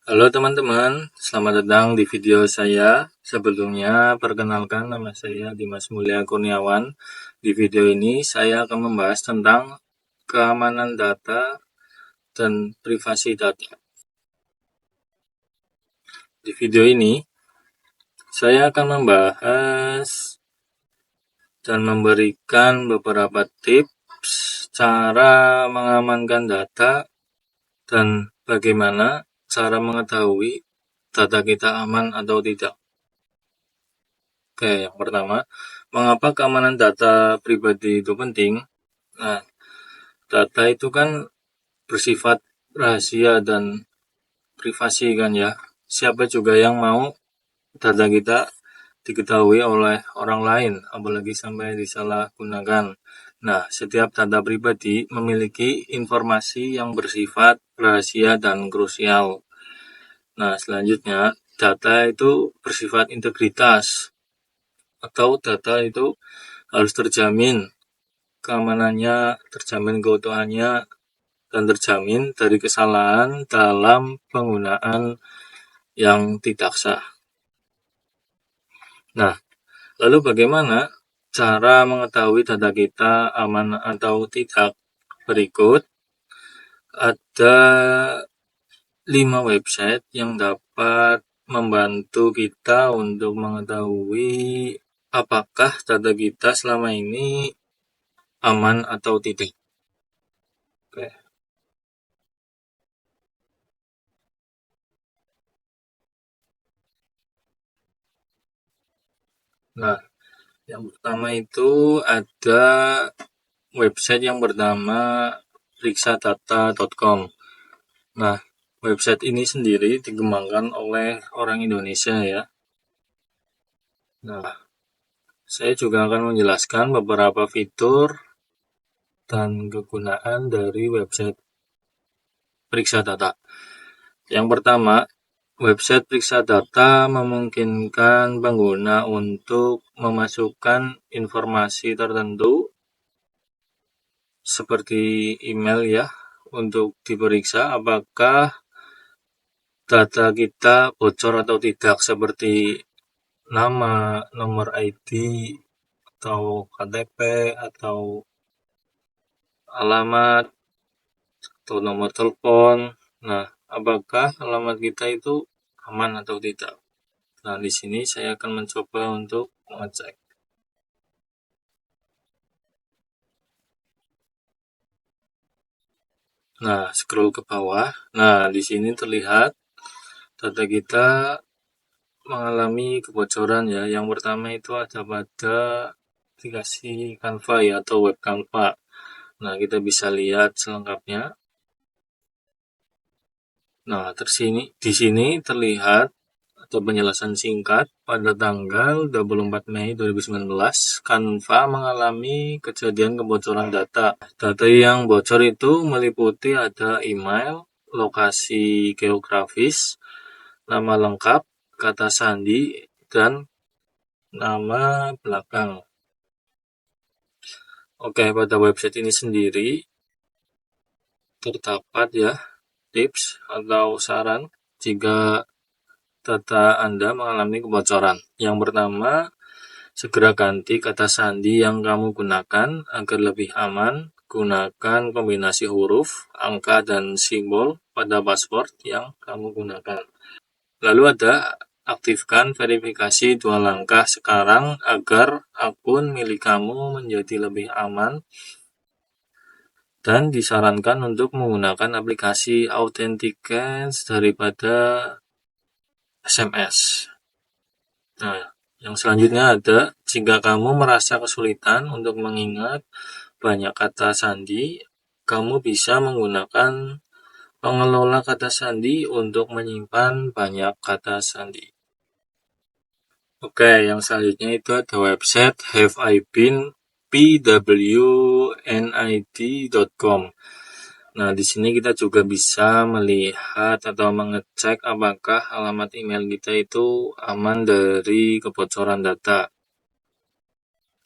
Halo teman-teman, selamat datang di video saya. Sebelumnya, perkenalkan nama saya Dimas Mulia Kurniawan. Di video ini, saya akan membahas tentang keamanan data dan privasi data. Di video ini, saya akan membahas dan memberikan beberapa tips cara mengamankan data dan bagaimana cara mengetahui data kita aman atau tidak. Oke, yang pertama, mengapa keamanan data pribadi itu penting? Nah, data itu kan bersifat rahasia dan privasi kan ya. Siapa juga yang mau data kita diketahui oleh orang lain, apalagi sampai disalahgunakan. Nah, setiap data pribadi memiliki informasi yang bersifat rahasia dan krusial. Nah, selanjutnya, data itu bersifat integritas, atau data itu harus terjamin keamanannya, terjamin keutuhannya, dan terjamin dari kesalahan dalam penggunaan yang tidak sah. Nah, lalu bagaimana cara mengetahui data kita aman atau tidak? Berikut ada 5 website yang dapat membantu kita untuk mengetahui apakah data kita selama ini aman atau tidak. Oke. Nah, yang pertama itu ada website yang bernama periksadata.com. Nah, website ini sendiri dikembangkan oleh orang Indonesia ya. Nah, saya juga akan menjelaskan beberapa fitur dan kegunaan dari website Periksa Data. Yang pertama, website Periksa Data memungkinkan pengguna untuk memasukkan informasi tertentu seperti email ya, untuk diperiksa apakah data kita bocor atau tidak, seperti nama, nomor ID, atau KTP, atau alamat, atau nomor telepon. Nah, apakah alamat kita itu aman atau tidak? Nah, di sini saya akan mencoba untuk mengecek. Nah, scroll ke bawah. Nah, di sini terlihat data kita mengalami kebocoran ya. Yang pertama itu ada pada aplikasi Canva ya, atau web Canva. Nah, kita bisa lihat selengkapnya. Nah, di sini terlihat atau penjelasan singkat pada tanggal 24 Mei 2019, Canva mengalami kejadian kebocoran data. Data yang bocor itu meliputi ada email, lokasi geografis, nama lengkap, kata sandi, dan nama belakang. Oke, pada website ini sendiri terdapat ya tips atau saran jika data Anda mengalami kebocoran. Yang pertama, segera ganti kata sandi yang kamu gunakan agar lebih aman. Gunakan kombinasi huruf, angka, dan simbol pada password yang kamu gunakan. Lalu ada aktifkan verifikasi 2 langkah sekarang agar akun milik kamu menjadi lebih aman, dan disarankan untuk menggunakan aplikasi Authenticates daripada SMS. Nah, yang selanjutnya ada, jika kamu merasa kesulitan untuk mengingat banyak kata sandi, kamu bisa menggunakan pengelola kata sandi untuk menyimpan banyak kata sandi. Oke, yang selanjutnya itu ada website haveibeen.pwnid.com. Nah, di sini kita juga bisa melihat atau mengecek apakah alamat email kita itu aman dari kebocoran data.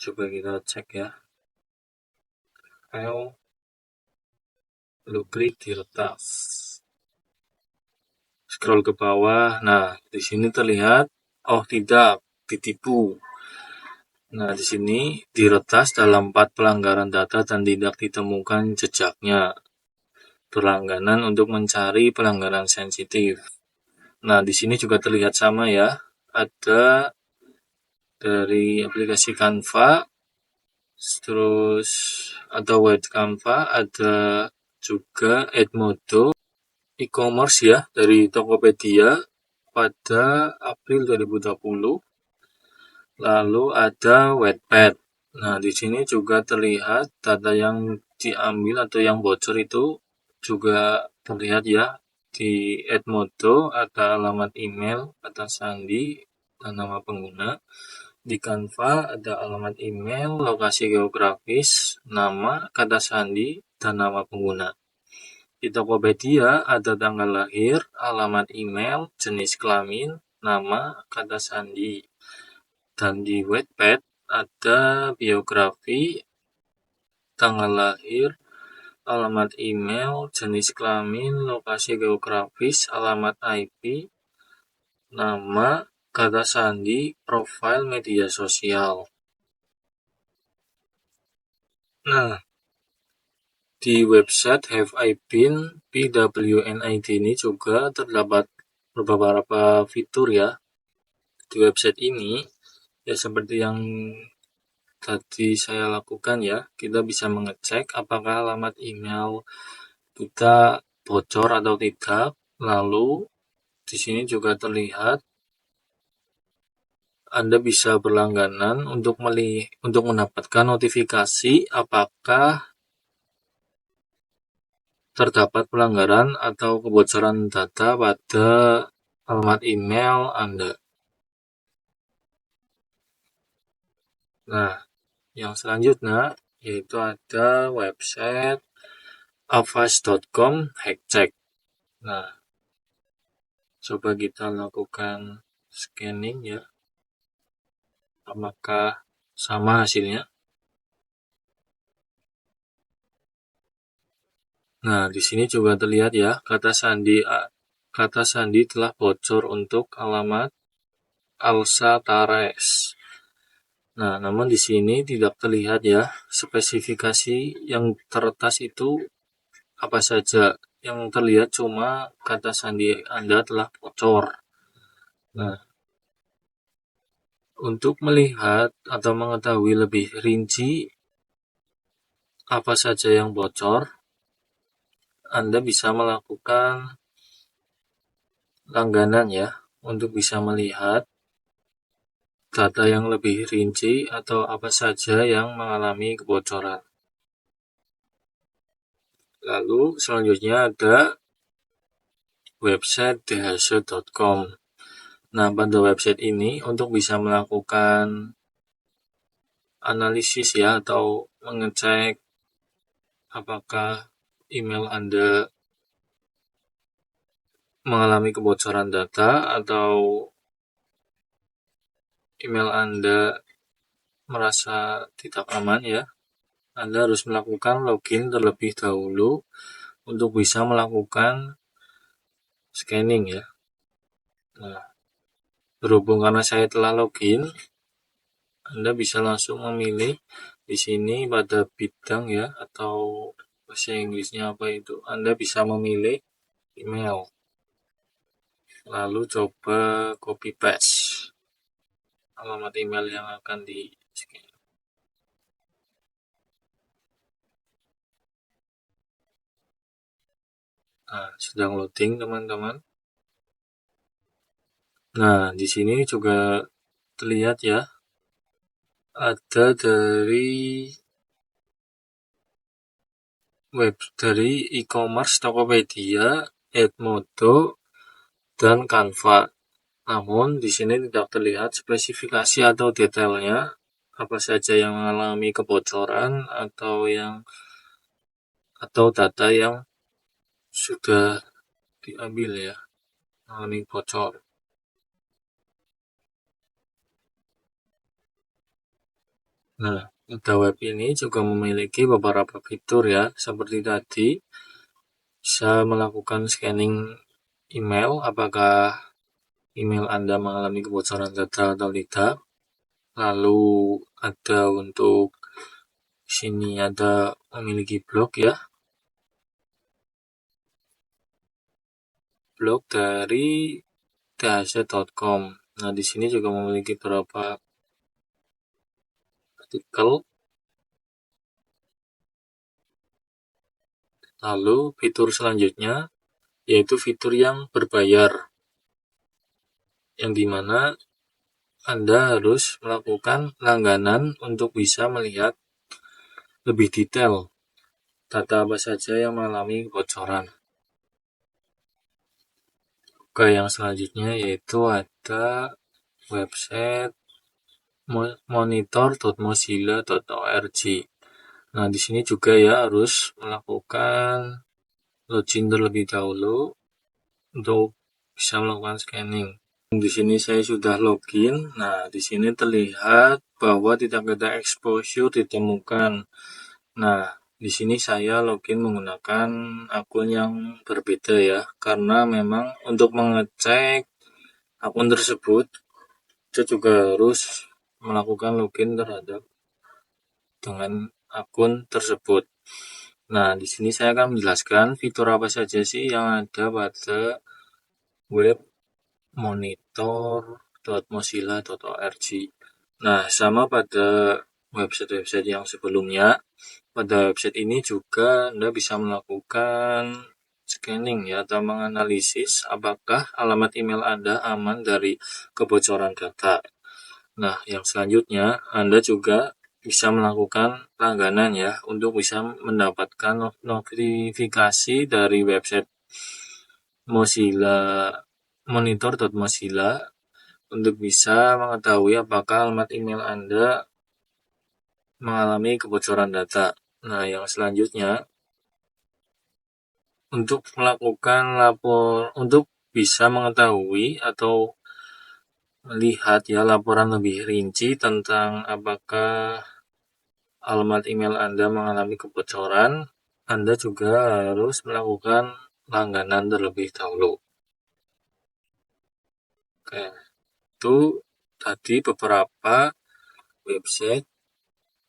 Coba kita cek ya. Lalu klik di retas. scroll ke bawah. Nah, di sini terlihat, oh tidak, ditipu. Nah, di sini diretas dalam 4 pelanggaran data dan tidak ditemukan jejaknya. Berlangganan untuk mencari pelanggaran sensitif. Nah, di sini juga terlihat sama ya. Ada dari aplikasi Canva, terus ada White Canva, ada juga Edmodo, e-commerce ya, dari Tokopedia pada April 2020. Lalu ada Wattpad. Nah, di sini juga terlihat data yang diambil atau yang bocor itu juga terlihat ya. Di Edmodo ada alamat email, kata sandi, dan nama pengguna. Di Canva ada alamat email, lokasi geografis, nama, kata sandi, dan nama pengguna. Di Tokopedia ada tanggal lahir, alamat email, jenis kelamin, nama, kata sandi. Dan di Wattpad ada biografi, tanggal lahir, alamat email, jenis kelamin, lokasi geografis, alamat IP, nama, kata sandi, profil media sosial. Nah, di website Have I Been PWNID ini juga terdapat beberapa fitur ya. Di website ini ya seperti yang tadi saya lakukan ya, kita bisa mengecek apakah alamat email kita bocor atau tidak. Lalu di sini juga terlihat Anda bisa berlangganan untuk mendapatkan notifikasi apakah terdapat pelanggaran atau kebocoran data pada alamat email Anda. Nah, yang selanjutnya yaitu ada website avast.com hackcheck. Nah, coba kita lakukan scanning ya. Apakah sama hasilnya? Nah, di sini juga terlihat ya, kata sandi telah bocor untuk alamat Alsa Tares. Nah, namun di sini tidak terlihat ya spesifikasi yang teratas itu apa saja. Yang terlihat cuma kata sandi Anda telah bocor. Nah, untuk melihat atau mengetahui lebih rinci apa saja yang bocor, Anda bisa melakukan langganan ya untuk bisa melihat data yang lebih rinci atau apa saja yang mengalami kebocoran. Lalu selanjutnya ada website dhso.com. Nah, pada website ini untuk bisa melakukan analisis ya atau mengecek apakah email Anda mengalami kebocoran data atau email Anda merasa tidak aman ya. Anda harus melakukan login terlebih dahulu untuk bisa melakukan scanning ya. Nah, berhubung karena saya telah login, Anda bisa langsung memilih di sini pada bidang ya atau bahasa Inggrisnya apa itu. Anda bisa memilih email. Lalu coba copy paste alamat email yang akan di scan. Nah, sedang loading teman-teman. Nah, di sini juga terlihat ya ada dari e-commerce Tokopedia, Edmodo, dan Canva. Namun di sini tidak terlihat spesifikasi atau detailnya apa saja yang mengalami kebocoran atau data yang sudah diambil ya mengalami bocor. Nah, pada web ini juga memiliki beberapa fitur ya, seperti tadi bisa melakukan scanning email, apakah email Anda mengalami kebocoran data atau tidak. Lalu ada untuk sini ada memiliki blog ya, blog dari thz.com. Nah, di sini juga memiliki beberapa artikel. Lalu fitur selanjutnya yaitu fitur yang berbayar, yang dimana Anda harus melakukan langganan untuk bisa melihat lebih detail data apa saja yang mengalami kebocoran. Oke, yang selanjutnya yaitu ada website monitor.mozilla.org. Nah, di sini juga ya harus melakukan login terlebih dahulu untuk bisa melakukan scanning. Di sini saya sudah login. Nah, di sini terlihat bahwa tidak ada exposure ditemukan. Nah, di sini saya login menggunakan akun yang berbeda ya, karena memang untuk mengecek akun tersebut kita juga harus melakukan login terhadap dengan akun tersebut. Nah, di sini saya akan menjelaskan fitur apa saja sih yang ada pada web monitor.mozilla.org. Nah, sama pada website-website yang sebelumnya, pada website ini juga Anda bisa melakukan scanning ya, atau menganalisis apakah alamat email Anda aman dari kebocoran data. Nah, yang selanjutnya Anda juga bisa melakukan langganan ya, untuk bisa mendapatkan notifikasi dari website Mozilla monitor.mozilla untuk bisa mengetahui apakah alamat email Anda mengalami kebocoran data. Nah, yang selanjutnya untuk melakukan untuk bisa mengetahui atau melihat ya laporan lebih rinci tentang apakah alamat email Anda mengalami kebocoran, Anda juga harus melakukan langganan terlebih dahulu. Oke, itu tadi beberapa website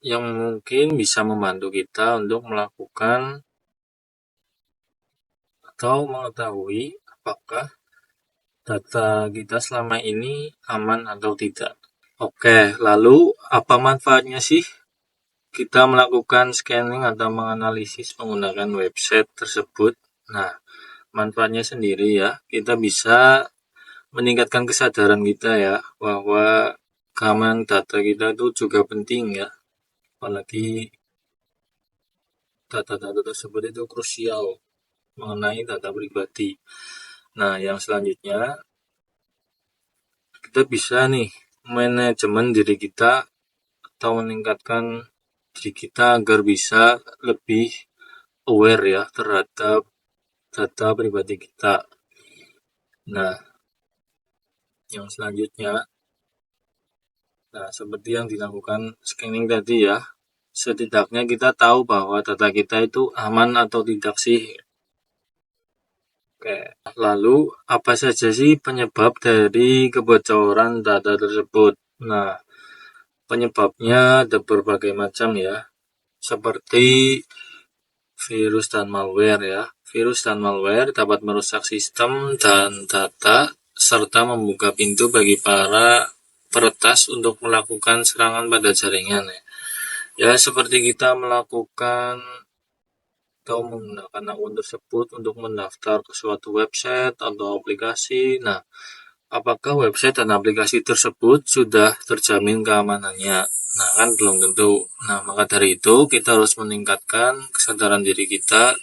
yang mungkin bisa membantu kita untuk melakukan atau mengetahui apakah data kita selama ini aman atau tidak. Oke, lalu apa manfaatnya sih kita melakukan scanning atau menganalisis menggunakan website tersebut? Nah, manfaatnya sendiri ya, kita bisa meningkatkan kesadaran kita ya, bahwa keamanan data kita itu juga penting ya, apalagi data-data tersebut itu krusial mengenai data pribadi. Nah, yang selanjutnya kita bisa nih manajemen diri kita atau meningkatkan diri kita agar bisa lebih aware ya terhadap data pribadi kita. Nah, yang selanjutnya, seperti yang dilakukan scanning tadi ya, setidaknya kita tahu bahwa data kita itu aman atau tidak sih. Oke, lalu apa saja sih penyebab dari kebocoran data tersebut? Nah, penyebabnya ada berbagai macam ya, seperti virus dan malware ya. Virus dan malware dapat merusak sistem dan data serta membuka pintu bagi para peretas untuk melakukan serangan pada jaringan ya. Ya, seperti kita melakukan atau menggunakan akun tersebut untuk mendaftar ke suatu website atau aplikasi. Nah, apakah website dan aplikasi tersebut sudah terjamin keamanannya? Nah, kan belum tentu. Nah, maka dari itu kita harus meningkatkan kesadaran diri kita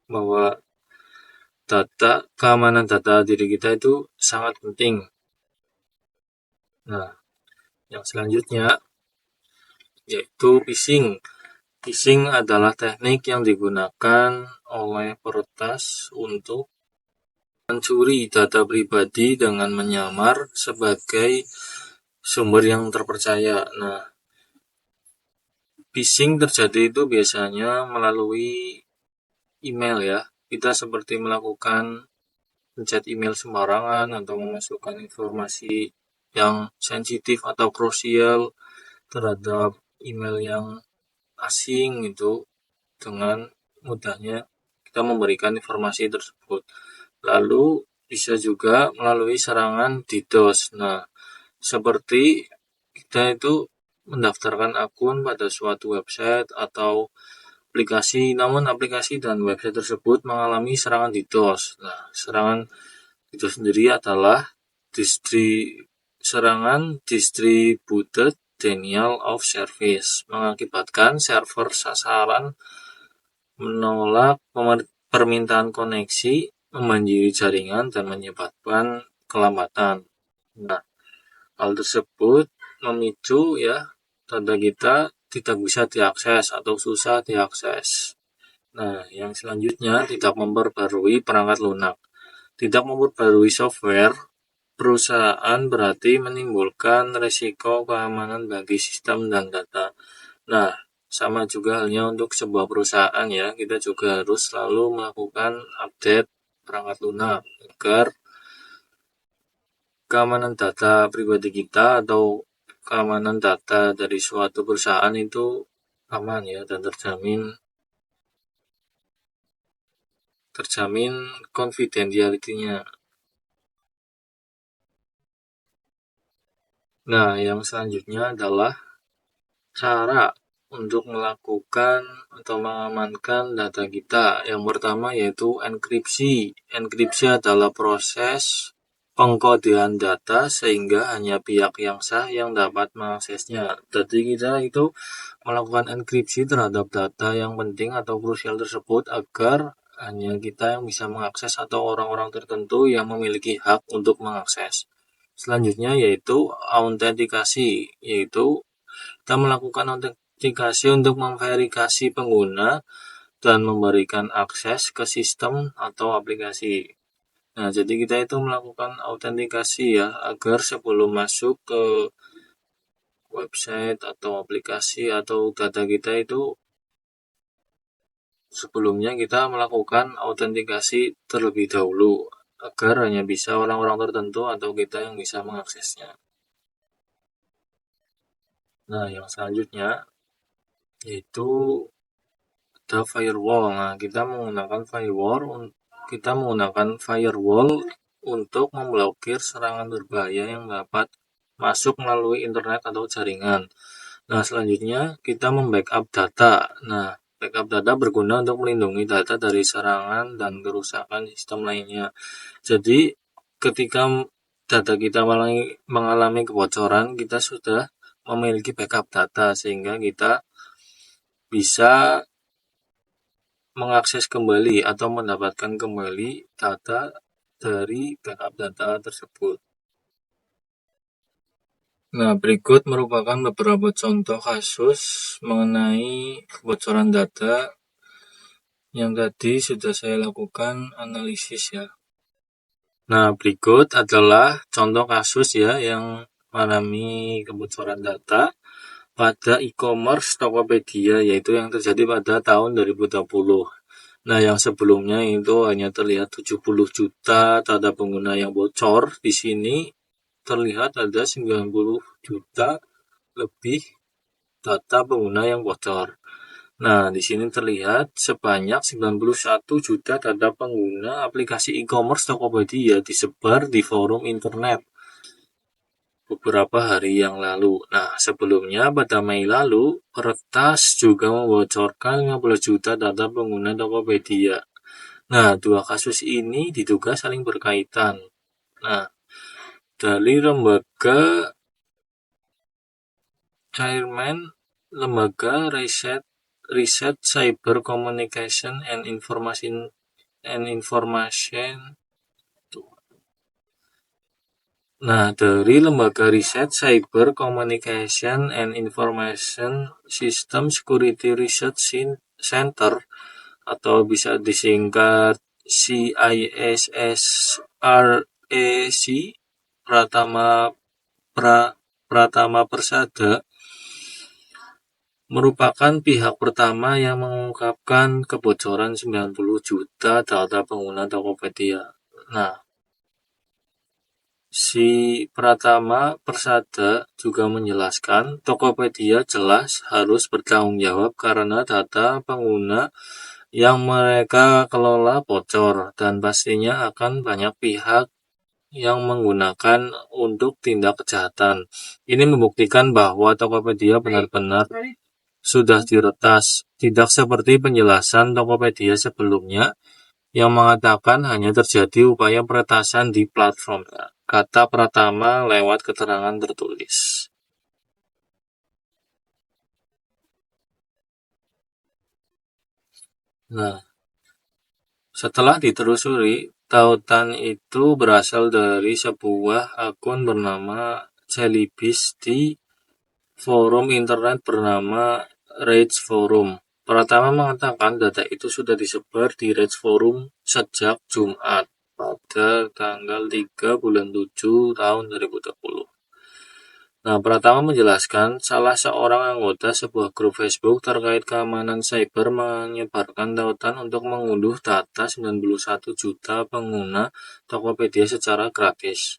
bahwa keamanan data diri kita itu sangat penting. Nah, yang selanjutnya yaitu phishing. Phishing adalah teknik yang digunakan oleh peretas untuk mencuri data pribadi dengan menyamar sebagai sumber yang terpercaya. Nah, phishing terjadi itu biasanya melalui email ya. Kita seperti melakukan mencet email sembarangan atau memasukkan informasi yang sensitif atau krusial terhadap email yang asing itu dengan mudahnya kita memberikan informasi tersebut. Lalu bisa juga melalui serangan DDoS. Nah, seperti kita itu mendaftarkan akun pada suatu website atau aplikasi, namun aplikasi dan website tersebut mengalami serangan DDoS. Nah, serangan DDoS sendiri adalah serangan distributed denial of service, mengakibatkan server sasaran menolak permintaan koneksi, membanjiri jaringan, dan menyebabkan kelambatan. Nah, hal tersebut memicu data kita tidak bisa diakses atau susah diakses. Nah, yang selanjutnya tidak memperbarui perangkat lunak. Tidak memperbarui software perusahaan berarti menimbulkan risiko keamanan bagi sistem dan data. Nah, sama juga halnya untuk sebuah perusahaan ya, kita juga harus selalu melakukan update perangkat lunak agar keamanan data pribadi kita atau keamanan data dari suatu perusahaan itu aman ya dan terjamin confidentiality-nya. Nah, yang selanjutnya adalah cara untuk melakukan atau mengamankan data kita. Yang pertama yaitu enkripsi. Enkripsi adalah proses pengkodean data sehingga hanya pihak yang sah yang dapat mengaksesnya. Jadi kita itu melakukan enkripsi terhadap data yang penting atau krusial tersebut agar hanya kita yang bisa mengakses atau orang-orang tertentu yang memiliki hak untuk mengakses. Selanjutnya yaitu autentikasi, yaitu kita melakukan autentikasi untuk memverifikasi pengguna dan memberikan akses ke sistem atau aplikasi. Nah, jadi kita itu melakukan autentikasi ya, agar sebelum masuk ke website atau aplikasi atau data kita itu sebelumnya kita melakukan autentikasi terlebih dahulu agar hanya bisa orang-orang tertentu atau kita yang bisa mengaksesnya. Nah, yang selanjutnya yaitu ada firewall. Nah, kita menggunakan firewall untuk memblokir serangan berbahaya yang dapat masuk melalui internet atau jaringan. Nah, selanjutnya kita membackup data. Nah, backup data berguna untuk melindungi data dari serangan dan kerusakan sistem lainnya. Jadi, ketika data kita mengalami kebocoran, kita sudah memiliki backup data sehingga kita bisa mengakses kembali atau mendapatkan kembali data dari backup data tersebut. Nah, berikut merupakan beberapa contoh kasus mengenai kebocoran data yang tadi sudah saya lakukan analisis ya. Nah, berikut adalah contoh kasus ya yang mengalami kebocoran data pada e-commerce Tokopedia, yaitu yang terjadi pada tahun 2020. Nah, yang sebelumnya itu hanya terlihat 70 juta data pengguna yang bocor. Di sini terlihat ada 90 juta lebih data pengguna yang bocor. Nah, di sini terlihat sebanyak 91 juta data pengguna aplikasi e-commerce Tokopedia disebar di forum internet beberapa hari yang lalu. Nah, sebelumnya pada Mei lalu, Peretas juga membocorkan 50 juta data pengguna Tokopedia. Nah, dua kasus ini diduga saling berkaitan. Nah, dari lembaga Chairman Lembaga Riset Cyber Communication and Information Nah, dari Lembaga Riset Cyber Communication and Information System Security Research Center atau bisa disingkat CISSREC Pratama Persada merupakan pihak pertama yang mengungkapkan kebocoran 90 juta data pengguna Tokopedia. Nah, Si Pratama Persada juga menjelaskan, Tokopedia jelas harus bertanggung jawab karena data pengguna yang mereka kelola bocor dan pastinya akan banyak pihak yang menggunakan untuk tindak kejahatan. Ini membuktikan bahwa Tokopedia benar-benar sudah diretas, tidak seperti penjelasan Tokopedia sebelumnya yang mengatakan hanya terjadi upaya peretasan di platform, kata Pratama lewat keterangan tertulis. Nah, setelah ditelusuri, tautan itu berasal dari sebuah akun bernama Jellyfish di forum internet bernama Rage Forum. Pratama mengatakan data itu sudah disebar di Rage Forum sejak Jumat pada tanggal 3 bulan 7 tahun 2020. Nah, Pratama menjelaskan salah seorang anggota sebuah grup Facebook terkait keamanan cyber menyebarkan tautan untuk mengunduh data 91 juta pengguna Tokopedia secara gratis.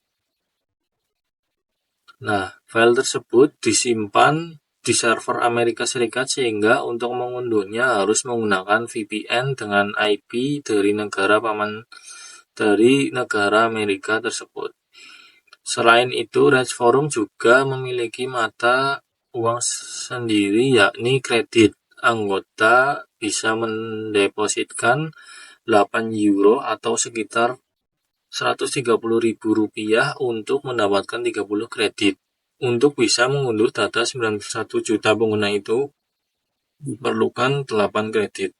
Nah, file tersebut disimpan di server Amerika Serikat sehingga untuk mengunduhnya harus menggunakan VPN dengan IP dari negara Amerika tersebut. Selain itu, Rage Forum juga memiliki mata uang sendiri yakni kredit. Anggota bisa mendepositkan 8 euro atau sekitar Rp130.000 untuk mendapatkan 30 kredit. Untuk bisa mengunduh data 91 juta pengguna itu, diperlukan 8 kredit.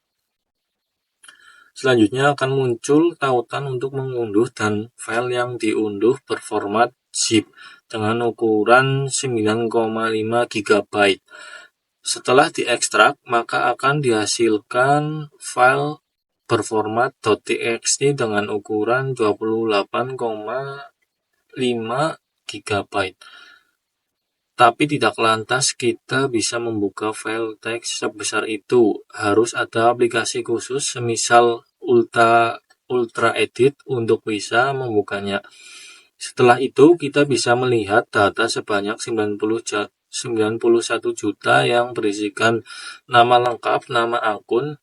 Selanjutnya akan muncul tautan untuk mengunduh dan file yang diunduh berformat zip dengan ukuran 9,5 GB. Setelah diekstrak, maka akan dihasilkan file berformat .txt dengan ukuran 28,5 GB. Tapi tidak lantas kita bisa membuka file teks sebesar itu. Harus ada aplikasi khusus semisal Ultra Edit untuk bisa membukanya. Setelah itu kita bisa melihat data sebanyak 91 juta yang berisikan nama lengkap, nama akun,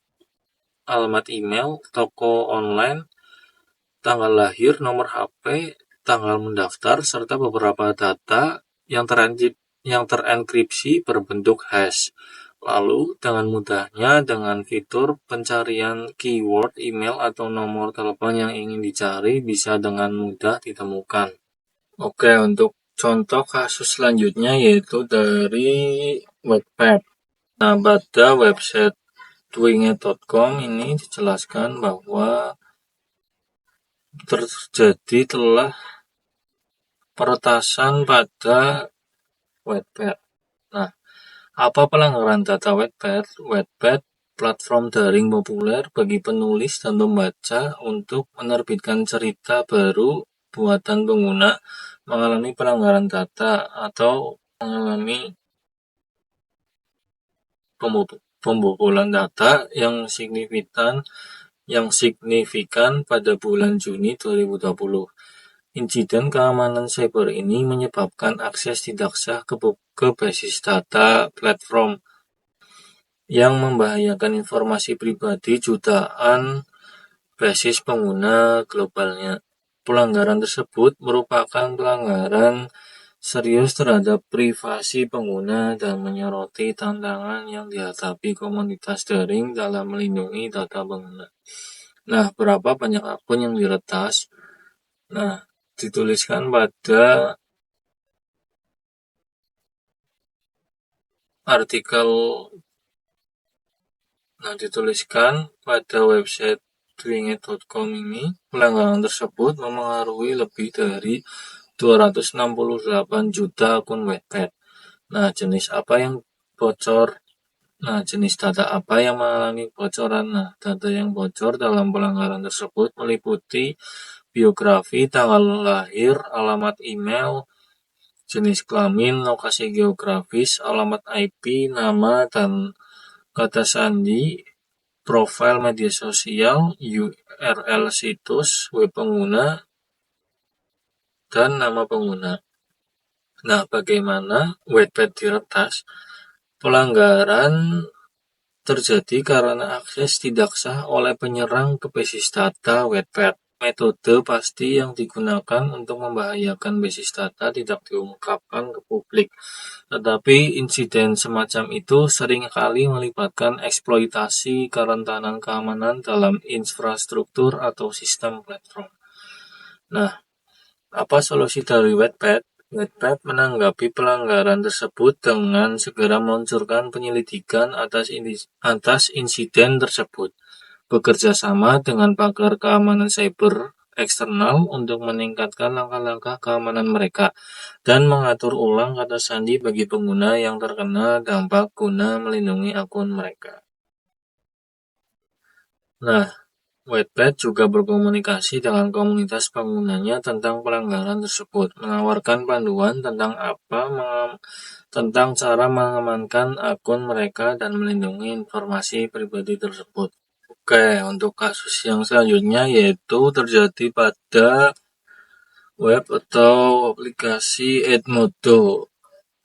alamat email, toko online, tanggal lahir, nomor HP, tanggal mendaftar, serta beberapa data yang terenkripsi berbentuk hash. Lalu, dengan mudahnya dengan fitur pencarian keyword email atau nomor telepon yang ingin dicari bisa dengan mudah ditemukan. Oke, untuk contoh kasus selanjutnya yaitu dari Wattpad. Nah, pada website twinget.com ini dijelaskan bahwa telah peretasan pada Wattpad. Nah, apa pelanggaran data Wattpad? Wattpad platform daring populer bagi penulis dan pembaca untuk menerbitkan cerita baru buatan pengguna mengalami pelanggaran data atau mengalami pembobolan data yang signifikan pada bulan Juni 2020. Insiden keamanan cyber ini menyebabkan akses tidak sah ke basis data platform yang membahayakan informasi pribadi jutaan basis pengguna globalnya. Pelanggaran tersebut merupakan pelanggaran serius terhadap privasi pengguna dan menyoroti tantangan yang dihadapi komunitas daring dalam melindungi data pengguna. Nah, berapa banyak akun yang diretas? Nah, dituliskan pada artikel website twinget.com ini, pelanggaran tersebut memengaruhi lebih dari 268 juta akun Wattpad. Nah, jenis apa yang bocor? Nah, jenis data apa yang mengalami bocoran? Nah, data yang bocor dalam pelanggaran tersebut meliputi biografi, tanggal lahir, alamat email, jenis kelamin, lokasi geografis, alamat IP, nama, dan kata sandi, profil media sosial, URL situs, web pengguna, dan nama pengguna. Nah, bagaimana Wattpad diretas? Pelanggaran terjadi karena akses tidak sah oleh penyerang ke basis data Wattpad. Metode pasti yang digunakan untuk membahayakan basis data tidak diungkapkan ke publik, tetapi insiden semacam itu seringkali melibatkan eksploitasi kerentanan keamanan dalam infrastruktur atau sistem platform. Nah, apa solusi dari Wattpad? Wattpad menanggapi pelanggaran tersebut dengan segera meluncurkan penyelidikan atas insiden tersebut, bekerja sama dengan pakar keamanan cyber eksternal untuk meningkatkan langkah-langkah keamanan mereka, dan mengatur ulang kata sandi bagi pengguna yang terkena dampak guna melindungi akun mereka. Nah, Wattpad juga berkomunikasi dengan komunitas penggunanya tentang pelanggaran tersebut, menawarkan panduan tentang cara mengamankan akun mereka dan melindungi informasi pribadi tersebut. Oke, untuk kasus yang selanjutnya yaitu terjadi pada web atau aplikasi Edmodo.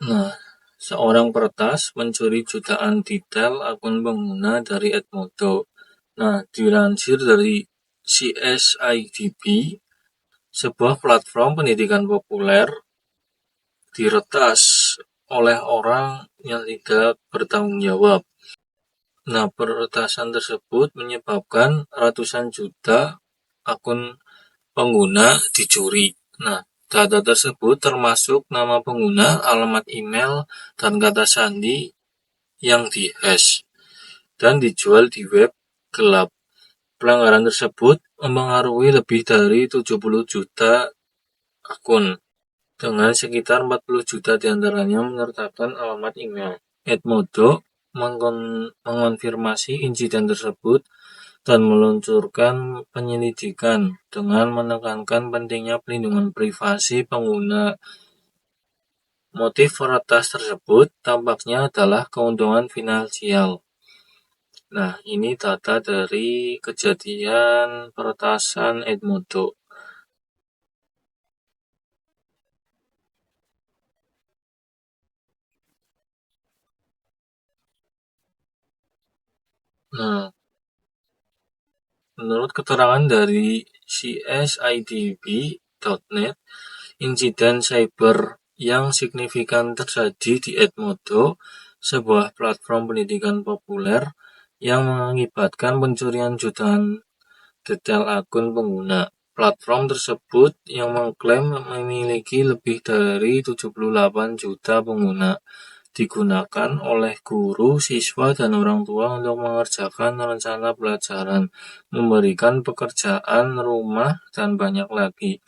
Nah, seorang peretas mencuri jutaan detail akun pengguna dari Edmodo. Nah, dilansir dari CSIDB, sebuah platform pendidikan populer diretas oleh orang yang tidak bertanggung jawab. Nah, peretasan tersebut menyebabkan ratusan juta akun pengguna dicuri. Nah, data tersebut termasuk nama pengguna, alamat email, dan kata sandi yang dihash dan dijual di web gelap. Pelanggaran tersebut mempengaruhi lebih dari 70 juta akun, dengan sekitar 40 juta diantaranya menyertakan alamat email. Edmodo mengonfirmasi insiden tersebut dan meluncurkan penyelidikan dengan menekankan pentingnya pelindungan privasi pengguna. Motif peretas tersebut tampaknya adalah keuntungan finansial. Nah, ini data dari kejadian peretasan Edmodo. Nah, menurut keterangan dari CSIDB.net, insiden cyber yang signifikan terjadi di Edmodo, sebuah platform pendidikan populer yang mengakibatkan pencurian jutaan detail akun pengguna. Platform tersebut yang mengklaim memiliki lebih dari 78 juta pengguna digunakan oleh guru, siswa, dan orang tua untuk mengerjakan rencana pelajaran, memberikan pekerjaan rumah, dan banyak lagi.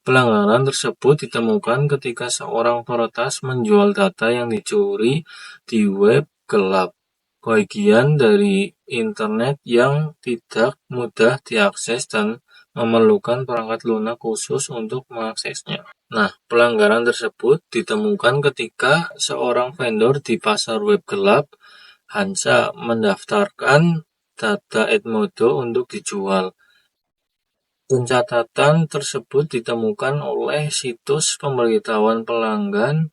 Pelanggaran tersebut ditemukan ketika seorang peretas menjual data yang dicuri di web gelap, bagian dari internet yang tidak mudah diakses dan memerlukan perangkat lunak khusus untuk mengaksesnya. Nah, pelanggaran tersebut ditemukan ketika seorang vendor di pasar web gelap, Hansa, mendaftarkan data Edmodo untuk dijual. Pencatatan tersebut ditemukan oleh situs pemberitahuan pelanggan.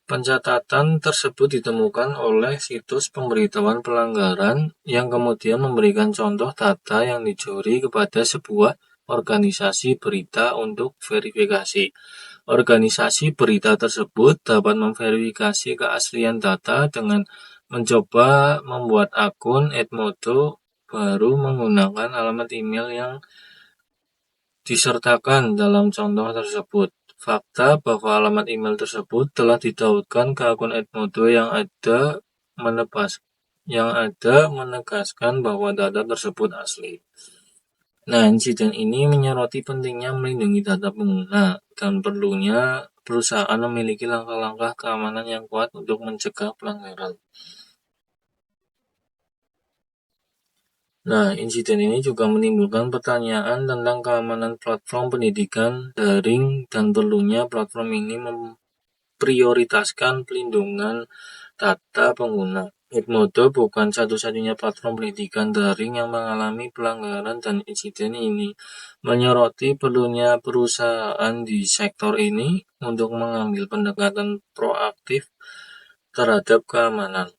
Pencatatan tersebut ditemukan oleh situs pemberitahuan pelanggaran yang kemudian memberikan contoh data yang dicuri kepada sebuah organisasi berita untuk verifikasi. Organisasi berita tersebut dapat memverifikasi keaslian data dengan mencoba membuat akun Edmodo baru menggunakan alamat email yang disertakan dalam contoh tersebut. Fakta bahwa alamat email tersebut telah ditautkan ke akun Edmodo yang ada menegaskan bahwa data tersebut asli. Nah, insiden ini menyoroti pentingnya melindungi data pengguna dan perlunya perusahaan memiliki langkah-langkah keamanan yang kuat untuk mencegah pelanggaran. Nah, insiden ini juga menimbulkan pertanyaan tentang keamanan platform pendidikan daring dan perlunya platform ini memprioritaskan pelindungan data pengguna. Edmodo bukan satu-satunya platform pendidikan daring yang mengalami pelanggaran dan insiden ini, menyoroti perlunya perusahaan di sektor ini untuk mengambil pendekatan proaktif terhadap keamanan.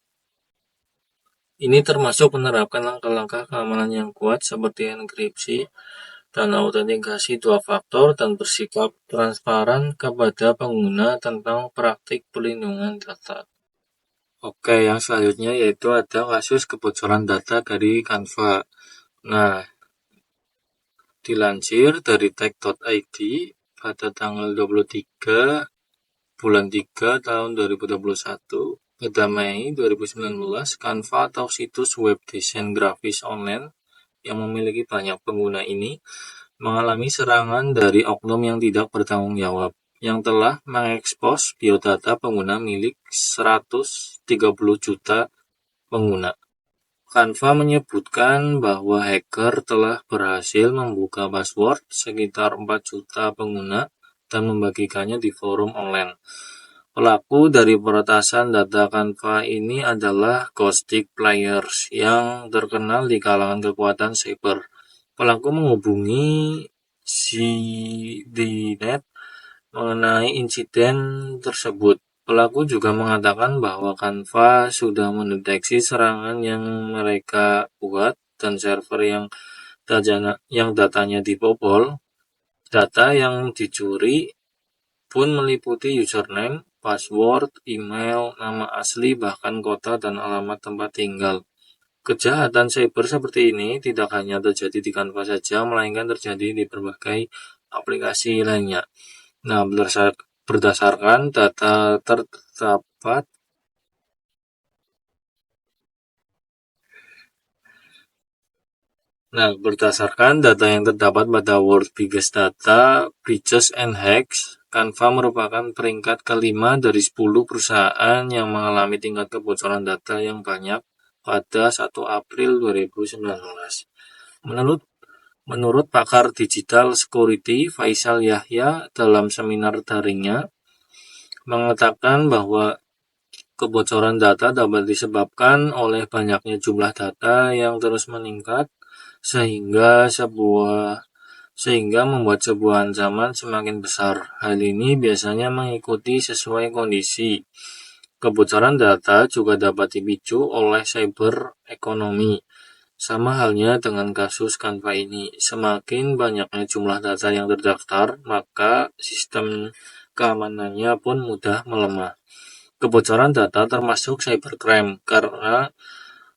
Ini termasuk menerapkan langkah-langkah keamanan yang kuat seperti enkripsi dan autentikasi dua faktor dan bersikap transparan kepada pengguna tentang praktik pelindungan data. Oke, yang selanjutnya yaitu ada kasus kebocoran data dari Canva. Nah, dilansir dari tech.id pada tanggal 23 bulan 3 tahun 2021, pada Mei 2019, Canva atau situs web desain grafis online yang memiliki banyak pengguna ini mengalami serangan dari oknum yang tidak bertanggung jawab yang telah mengekspos biodata pengguna milik 130 juta pengguna. Canva menyebutkan bahwa hacker telah berhasil membuka password sekitar 4 juta pengguna dan membagikannya di forum online. Pelaku dari peretasan data Canva ini adalah Ghostic Players yang terkenal di kalangan kekuatan cyber. Pelaku menghubungi CDNet mengenai insiden tersebut. Pelaku juga mengatakan bahwa Canva sudah mendeteksi serangan yang mereka buat dan server yang datanya dibobol. Data yang dicuri pun meliputi username, password, email, nama asli, bahkan kota dan alamat tempat tinggal. Kejahatan cyber seperti ini tidak hanya terjadi di Canva saja, melainkan terjadi di berbagai aplikasi lainnya. Nah, berdasarkan data terdapat yang terdapat pada World Biggest Data Breaches and Hacks, Canva merupakan peringkat kelima dari 10 perusahaan yang mengalami tingkat kebocoran data yang banyak pada 1 April 2019. Menurut pakar digital security Faisal Yahya dalam seminar daringnya, mengatakan bahwa kebocoran data dapat disebabkan oleh banyaknya jumlah data yang terus meningkat sehingga membuat sebuah ancaman semakin besar. Hal ini biasanya mengikuti sesuai kondisi. Kebocoran data juga dapat dipicu oleh cyber ekonomi. Sama halnya dengan kasus Canva ini. Semakin banyaknya jumlah data yang terdaftar, maka sistem keamanannya pun mudah melemah. Kebocoran data termasuk cybercrime karena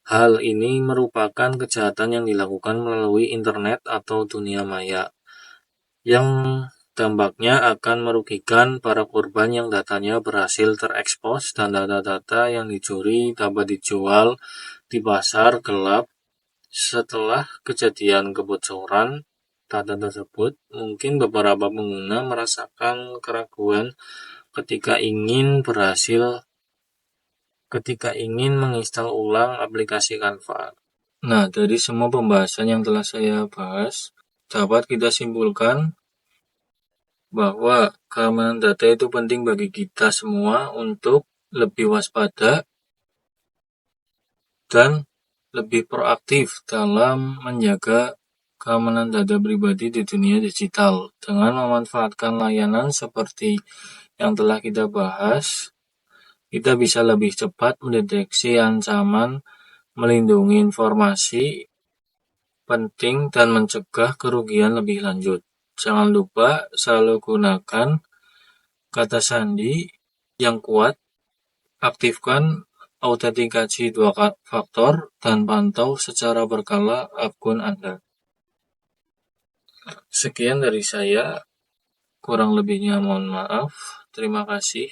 hal ini merupakan kejahatan yang dilakukan melalui internet atau dunia maya yang dampaknya akan merugikan para korban yang datanya berhasil terekspos dan data-data yang dicuri dapat dijual di pasar gelap. Setelah kejadian kebocoran data tersebut, mungkin beberapa pengguna merasakan keraguan ketika ingin menginstal ulang aplikasi Canva. Nah, dari semua pembahasan yang telah saya bahas, dapat kita simpulkan bahwa keamanan data itu penting bagi kita semua untuk lebih waspada dan lebih proaktif dalam menjaga keamanan data pribadi di dunia digital dengan memanfaatkan layanan seperti yang telah kita bahas. Kita bisa lebih cepat mendeteksi ancaman, melindungi informasi penting, dan mencegah kerugian lebih lanjut. Jangan lupa selalu gunakan kata sandi yang kuat, aktifkan autentikasi dua faktor, dan pantau secara berkala akun Anda. Sekian dari saya, kurang lebihnya mohon maaf. Terima kasih.